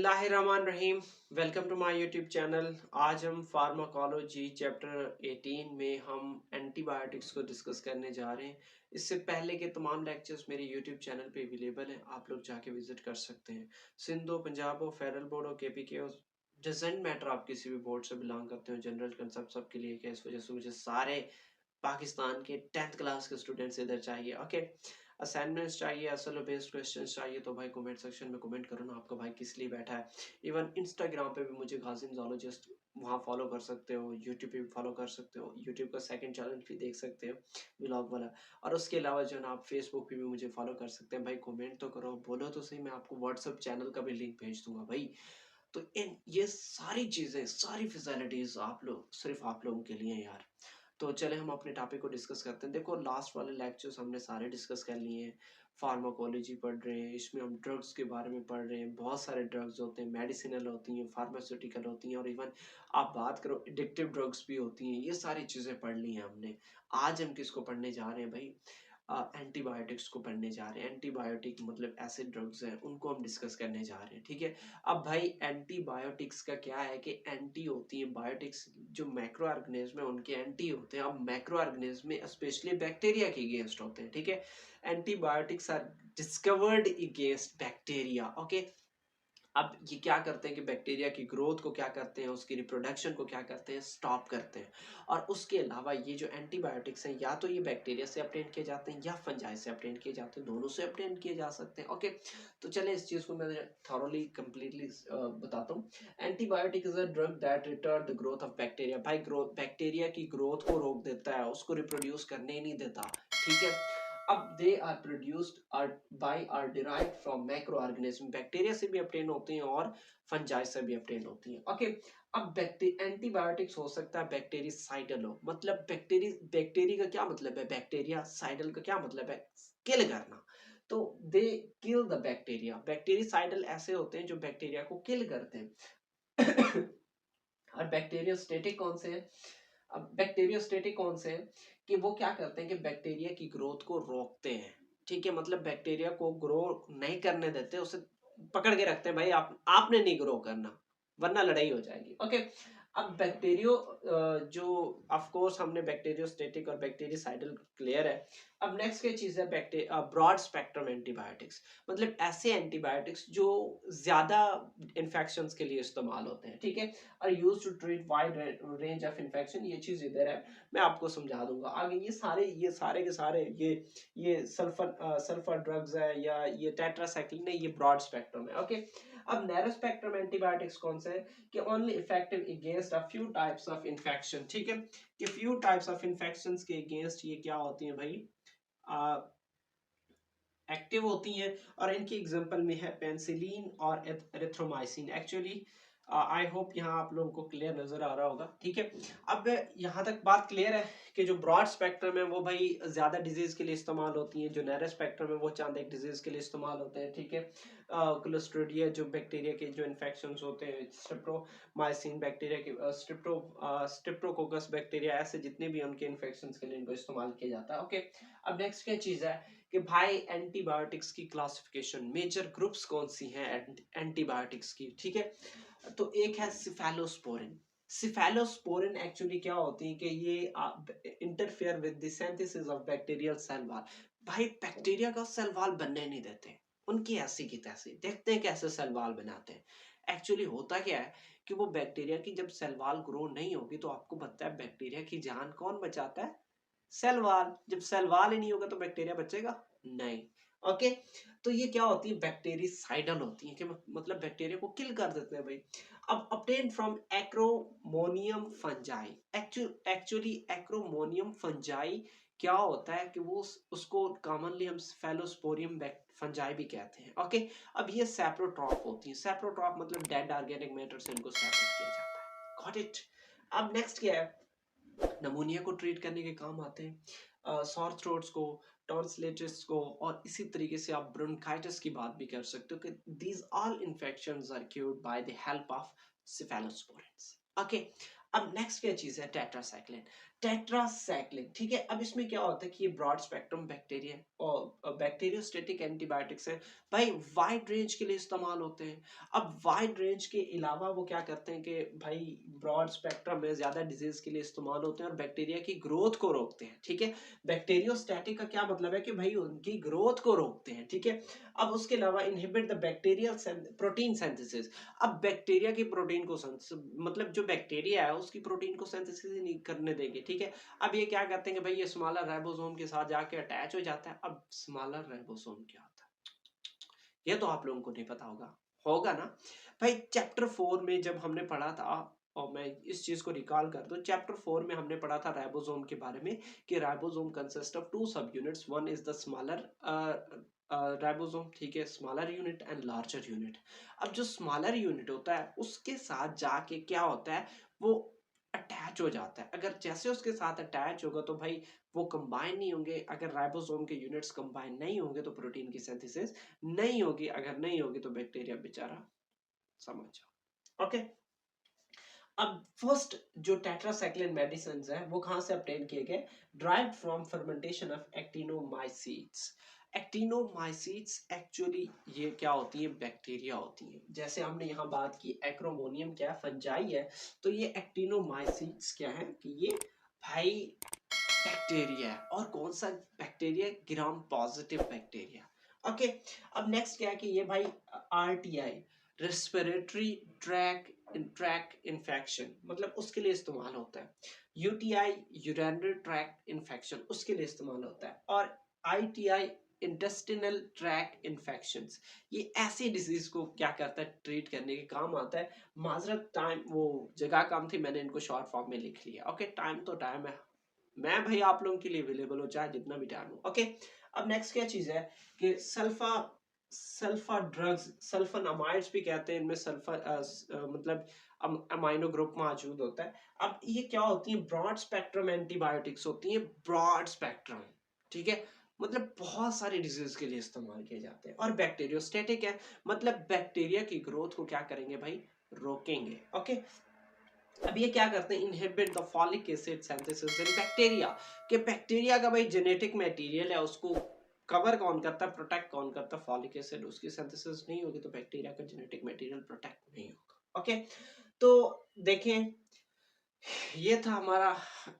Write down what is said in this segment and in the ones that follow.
बिस्मिल्लाहिर्रहमानिर्रहीम। Welcome to my YouTube channel. आज हम फार्माकोलॉजी चैप्टर 18 में हम एंटीबायोटिक्स को डिस्कस करने जा रहे हैं। इससे पहले के तमाम लेक्चर्स मेरे यूट्यूब चैनल पे अवेलेबल हैं, आप लोग जाके विजिट कर सकते हैं। सिंध हो, पंजाब हो, फेडरल बोर्ड हो, केपीके हो, डजेंट मैटर आप किसी भी बोर्ड से बिलोंग करते हो, जनरल कंसेप्ट सबके लिए क्या, इस वजह से मुझे सारे पाकिस्तान के 10th क्लास के स्टूडेंट्स इधर चाहिए। ओके, असाइनमेंट्स चाहिए, असल बेस्ड क्वेश्चंस चाहिए तो भाई कमेंट सेक्शन में कमेंट करो ना, आपका भाई किस लिए बैठा है। इवन इंस्टाग्राम पे भी मुझे गाजिम जोलॉजिस्ट वहाँ फॉलो कर सकते हो, यूट्यूब पे भी फॉलो कर सकते हो, यूट्यूब का सेकंड चैनल भी देख सकते हो व्लॉग वाला। और उसके अलावा जो है ना आप फेसबुक पे भी मुझे फॉलो कर सकते हैं। भाई कमेंट तो करो, बोलो तो सही, मैं आपको व्हाट्सअप चैनल का भी लिंक भेज दूंगा भाई। तो इन ये सारी चीज़ें, सारी फैसिलिटीज़ आप लोग, सिर्फ आप लोगों के लिए यार। तो चले हम अपने टॉपिक को डिस्कस करते हैं। देखो लास्ट वाले लेक्चर्स हमने सारे डिस्कस कर लिए हैं। फार्माकोलॉजी पढ़ रहे हैं, इसमें हम ड्रग्स के बारे में पढ़ रहे हैं। बहुत सारे ड्रग्स होते हैं, मेडिसिनल होती हैं, फार्मास्यूटिकल होती हैं, और इवन आप बात करो एडिक्टिव ड्रग्स भी होती हैं। ये सारी चीज़ें पढ़ ली हैं हमने। आज हम किसको पढ़ने जा रहे हैं भाई? एंटीबायोटिक्स को पढ़ने जा रहे हैं। एंटीबायोटिक मतलब ऐसे ड्रग्स हैं, उनको हम डिस्कस करने जा रहे हैं, ठीक है। अब भाई एंटीबायोटिक्स का क्या है कि एंटी होती है बायोटिक्स, जो मैक्रो ऑर्गेनिज्म है उनके एंटी होते हैं। अब मैक्रो ऑर्गेनिज्म में स्पेशली बैक्टीरिया के अगेंस्ट होते हैं, ठीक है। Antibiotics are discovered against bacteria. Okay, अब ये क्या करते हैं कि बैक्टीरिया की ग्रोथ को क्या करते हैं, उसकी रिप्रोडक्शन को क्या करते हैं, स्टॉप करते हैं। और उसके अलावा ये जो एंटीबायोटिक्स हैं, या तो ये बैक्टीरिया से ऑब्टेन किए जाते हैं या फंजाई से ऑब्टेन किए जाते हैं, दोनों से ऑब्टेन किए जा सकते हैं। ओके, तो चले इस चीज़ को मैं थॉरोली कंप्लीटली बताता हूँ। Antibiotic is a drug that retard the growth of bacteria. भाई ग्रोथ, बैक्टीरिया की ग्रोथ को रोक देता है, उसको रिप्रोड्यूस करने ही नहीं देता, ठीक है। अब they are produced are by are derived from macro organism. Bacteria से भी ऑब्टेन होती हैं और फंजाई से भी ऑब्टेन होती हैं। ओके, अब एंटीबायोटिक्स हो सकता है बैक्टीरिसाइडल हो, मतलब बैक्टीरिया का क्या मतलब है, बैक्टीरिया साइडल का क्या मतलब है, किल करना। तो दे किल द बैक्टीरिया। बैक्टीरिसाइडल ऐसे होते हैं जो बैक्टीरिया को किल करते हैं। और बैक्टीरियोस्टेटिक कौन से हैं? अब बैक्टीरियोस्टेटिक कौन से हैं कि वो क्या करते हैं कि बैक्टीरिया की ग्रोथ को रोकते हैं, ठीक है। मतलब बैक्टीरिया को ग्रो नहीं करने देते, उसे पकड़ के रखते हैं, भाई आपने नहीं ग्रो करना वरना लड़ाई हो जाएगी। ओके, अब जो ऑफ कोर्स हमने बैक्टीरियोस्टेटिक और बैक्टीरियोसाइडल क्लियर है। अब नेक्स्ट क्या चीज है, ब्रॉड स्पेक्ट्रम एंटीबायोटिक्स। मतलब ऐसे एंटीबायोटिक्स जो ज्यादा इन्फेक्शंस के लिए इस्तेमाल होते हैं, ठीक है। Are used to treat wide range of infection. ये चीज इधर है, मैं आपको समझा दूंगा आगे। ये सारे के सारे ये सल्फर ड्रग्स है, या ये टेट्रासाइक्लिन है, ये ब्रॉड स्पेक्ट्रम है। ओके, अब नैरो स्पेक्ट्रम एंटीबायोटिक्स कौन से है कि only effective against a few types of infection, ठीक है। कि फ्यू टाइप्स ऑफ इन्फेक्शंस के अगेंस्ट ये क्या होती है भाई, एक्टिव होती हैं। और इनकी एग्जांपल में है पेनिसिलिन और एरिथ्रोमाइसिन। एक्चुअली आई होप यहाँ आप लोगों को क्लियर नजर आ रहा होगा, ठीक है। अब यहाँ तक बात क्लियर है कि जो ब्रॉड स्पेक्ट्रम है वो भाई ज्यादा डिजीज के लिए इस्तेमाल होती हैं, जो नैरो स्पेक्ट्रम है वो चंद एक डिजीज के लिए इस्तेमाल होते हैं, ठीक है। क्लोस्ट्रीडिया जो बैक्टीरिया के जो इन्फेक्शंस होते हैं, स्ट्रेप्टोमाइसिन बैक्टीरिया के, स्ट्रेप्टोकोकस बैक्टीरिया, ऐसे जितने भी उनके इन्फेक्शंस के लिए इनको इस्तेमाल किया जाता है। ओके, अब नेक्स्ट क्या चीज है कि भाई एंटीबायोटिक्स की क्लासिफिकेशन, मेजर ग्रुप्स कौन सी हैं एंटीबायोटिक्स की, ठीक है। तो एक है सिफेलोस्पोरिन। सिफेलोस्पोरिन एक्चुअली क्या होती है कि ये interfere with the synthesis of bacterial cell wall. भाई बैक्टीरिया का सेल वॉल बनने नहीं देते, उनकी ऐसी की तैसी। देखते हैं कैसे सेल वॉल बनाते हैं। एक्चुअली होता क्या है कि वो बैक्टीरिया की जब सेल वॉल ग्रो नहीं होगी, तो आपको पता है बैक्टीरिया की जान कौन बचाता है? Cell wall. जब सेल वॉल ही नहीं होगा तो बैक्टीरिया बचेगा नहीं। ओके, तो ये क्या होती है, बैक्टीरिसाइडल होती है कि मतलब बैक्टीरिया को किल कर देते हैं भाई। अब obtain from Acremonium fungi. Actually Acremonium fungi क्या होता है कि वो उसको कॉमनली हम फेलोस्पोरियम फंजाई भी कहते हैं। ओके, अब ये सेप्रोट्रॉप होती है। सेप्रोट्रॉप मतलब डेड ऑर्गेनिक मैटर से इनको सेपरेट किया जाता है। Got it. अब नेक्स्ट क्या है, नमूनिया को ट्रीट करने के काम आते हैं, सॉर थ्रोट्स को, टॉन्सिलाइटिस को, और इसी तरीके से आप ब्रोंकाइटिस की बात भी कर सकते हो कि these all infections are cured by the help of cephalosporins. Okay, अब नेक्स्ट क्या चीज है, टेट्रासाइक्लिन। टेट्रासाइक्लिन, ठीक है। अब इसमें क्या होता है कि ये ब्रॉड स्पेक्ट्रम बैक्टीरिया और बैक्टीरियोस्टेटिक एंटीबायोटिक्स हैं भाई वाइड रेंज के लिए इस्तेमाल होते हैं। अब वाइड रेंज के अलावा वो क्या करते हैं कि भाई ब्रॉड स्पेक्ट्रम में ज्यादा डिजीज के लिए इस्तेमाल होते हैं और बैक्टीरिया की ग्रोथ को रोकते हैं। ठीक है, बैक्टीरियोस्टैटिक का क्या मतलब है कि भाई उनकी ग्रोथ को रोकते हैं। ठीक है, अब उसके अलावा inhibit the bacterial protein synthesis. अब बैक्टीरिया की प्रोटीन को मतलब जो बैक्टीरिया है उसकी प्रोटीन को सिंथेसिस नहीं करने देंगे। ठीक है, अब ये क्या करते हैं कि भाई ये स्मॉलर राइबोसोम के साथ जाके अटैच हो जाता है। अब स्मॉलर राइबोसोम क्या होता है ये तो आप लोगों को नहीं पता होगा, होगा ना भाई। चैप्टर 4 में जब हमने पढ़ा था, और मैं इस चीज को रिकॉल कर दूं, चैप्टर 4 में हमने पढ़ा था राइबोसोम के बारे में कि राइबोसोम कंसिस्ट ऑफ टू सब units, one is the smaller ribosome, ठीक है, smaller unit and larger unit. अब जो स्मॉलर यूनिट होता है उसके साथ जाके क्या होता है, वो अटैच हो जाता है। अगर जैसे उसके साथ अटैच होगा तो भाई वो कंबाइन नहीं होंगे। अगर राइबोसोम के यूनिट्स कंबाइन नहीं होंगे तो प्रोटीन की सिंथेसिस नहीं होगी। अगर नहीं होगी तो बैक्टीरिया बेचारा समझ जाओ। ओके, अब फर्स्ट जो टेट्रासाइक्लिन मेडिसिन है वो कहां से ऑब्टेन किए गए, derived from fermentation of एक्टिनोमाइसीट्स। एक्टिनोमाइसीट्स actually ये क्या होती है, बैक्टीरिया होती है। जैसे हमने यहाँ बात की एक्रोमोनियम क्या फंजाई है, तो ये एक्टिनोमाइसीट्स क्या है कि ये भाई बैक्टीरिया है। और कौन सा bacteria, gram positive bacteria. Okay, अब नेक्स्ट क्या है कि ये भाई आरटीआई, रेस्पिरेटरी ट्रैक इन्फेक्शन, मतलब उसके लिए इस्तेमाल होता है। यूटीआई, यूरिनरी ट्रैक इन्फेक्शन, उसके लिए इस्तेमाल होता है। और आईटीआई, इंटेस्टिनल ट्रैक इन्फेक्शंस, ये ऐसी डिजीज को क्या करता है, ट्रीट करने के काम आता है। माजरत टाइम वो जगह काम थी, मैंने इनको शॉर्ट फॉर्म में लिख लिया। ओके, टाइम तो टाइम है, मैं भाई आप लोगों के लिए अवेलेबल हो चाहे जितना भी टाइम हो। ओके, अब नेक्स्ट क्या चीज है कि सल्फा ड्रग्स, सल्फोनामाइड्स भी कहते हैं, इनमें मतलब अमाइनो ग्रुप मौजूद होता है। अब ये क्या होती है, ब्रॉड स्पेक्ट्रम एंटीबायोटिक्स होती है, ब्रॉड स्पेक्ट्रम। ठीक है, मतलब बहुत सारी डिजीज के लिए इस्तेमाल किए जाते हैं। और बैक्टीरियोस्टेटिक है, मतलब बैक्टीरिया की ग्रोथ को क्या करेंगे भाई, रोकेंगे। ओके, अब ये क्या करते हैं, inhibit the folic acid synthesis in bacteria, कि बैक्टीरिया का भाई जेनेटिक मटेरियल है उसको कवर कौन करता है, प्रोटेक्ट कौन करता है, फॉलिक एसिड। उसकी सिंथेसिस नहीं होगी तो बैक्टीरिया का जेनेटिक मटेरियल प्रोटेक्ट नहीं होगा। ओके, तो देखें ये था हमारा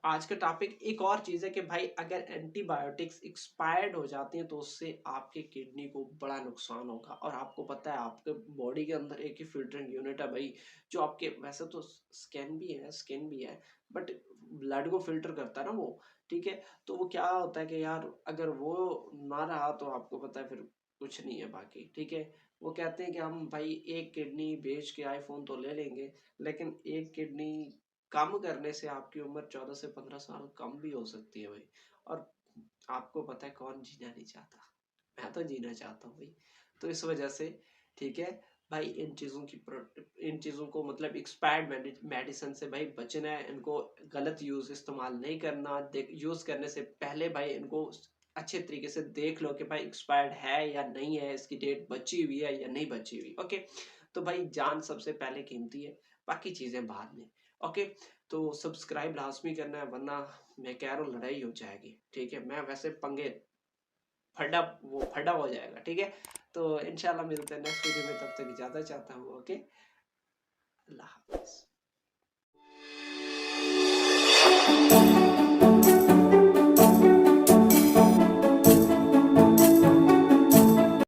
आज का टॉपिक। एक और चीज है कि भाई अगर एंटीबायोटिक्स एक्सपायर्ड हो जाती हैं तो उससे आपके किडनी को बड़ा नुकसान होगा। और आपको पता है आपके बॉडी के अंदर एक ही फिल्टरिंग यूनिट है भाई, जो आपके वैसे तो स्किन भी है बट ब्लड को फिल्टर करता है ना वो। ठीक है, तो वो क्या होता है कि यार अगर वो ना रहा तो आपको पता है फिर कुछ नहीं है बाकी। ठीक है, वो कहते हैं कि हम भाई एक किडनी बेच के आईफोन तो ले लेंगे, लेकिन एक किडनी कम करने से आपकी उम्र 14 से 15 साल कम भी हो सकती है भाई। और आपको पता है कौन जीना नहीं चाहता, मैं तो जीना चाहता हूँ भाई। तो इस वजह से ठीक है भाई, इन चीज़ों को मतलब एक्सपायर्ड मेडिसिन से भाई बचना है। इनको गलत इस्तेमाल नहीं करना। यूज़ करने से पहले भाई इनको अच्छे तरीके से देख लो कि भाई एक्सपायर्ड है या नहीं है, इसकी डेट बची हुई है या नहीं बची हुई। ओके, तो भाई जान सबसे पहले कीमती है, बाकी चीज़ें बाद में। ओके, तो सब्सक्राइब लाजमी करना है वरना मैं कह रहा हूँ लड़ाई हो जाएगी। ठीक है, मैं वैसे पंगे फटा हो जाएगा। ठीक है, तो इंशाल्लाह मिलते हैं नेक्स्ट वीडियो में, तब तक इजाजत चाहता हूँ। ओके, अल्लाह हाफिज।